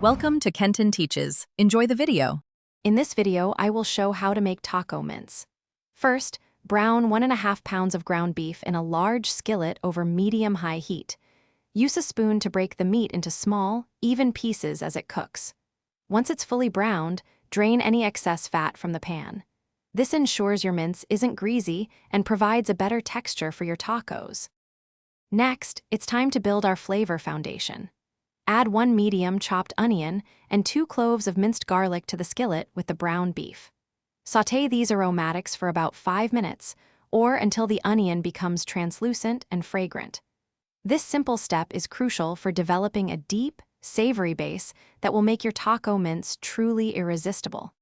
Welcome to Kenton Teaches. Enjoy the video. In this video, I will show how to make taco mince. First, brown 1.5 pounds of ground beef in a large skillet over medium-high heat. Use a spoon to break the meat into small, even pieces as it cooks. Once it's fully browned, drain any excess fat from the pan. This ensures your mince isn't greasy and provides a better texture for your tacos. Next, it's time to build our flavor foundation. Add 1 medium chopped onion and 2 cloves of minced garlic to the skillet with the brown beef. Sauté these aromatics for about 5 minutes, or until the onion becomes translucent and fragrant. This simple step is crucial for developing a deep, savory base that will make your taco mince truly irresistible.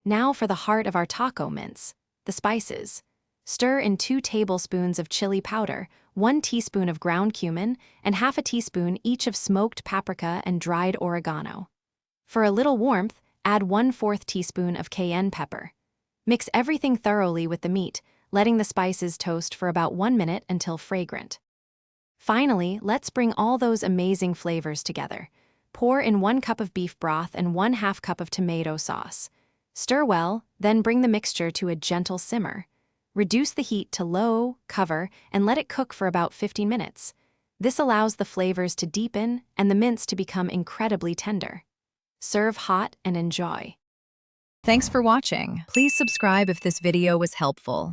Now for the heart of our taco mince, the spices. Stir in 2 tablespoons of chili powder, 1 teaspoon of ground cumin, and half a teaspoon each of smoked paprika and dried oregano. For a little warmth, add 1/4 teaspoon of cayenne pepper. Mix everything thoroughly with the meat, letting the spices toast for about 1 minute until fragrant. Finally, let's bring all those amazing flavors together. Pour in 1 cup of beef broth and 1/2 cup of tomato sauce. Stir well, then bring the mixture to a gentle simmer. Reduce the heat to low, cover, and let it cook for about 15 minutes. This allows the flavors to deepen and the mince to become incredibly tender. Serve hot and enjoy. Thanks for watching. Please subscribe if this video was helpful.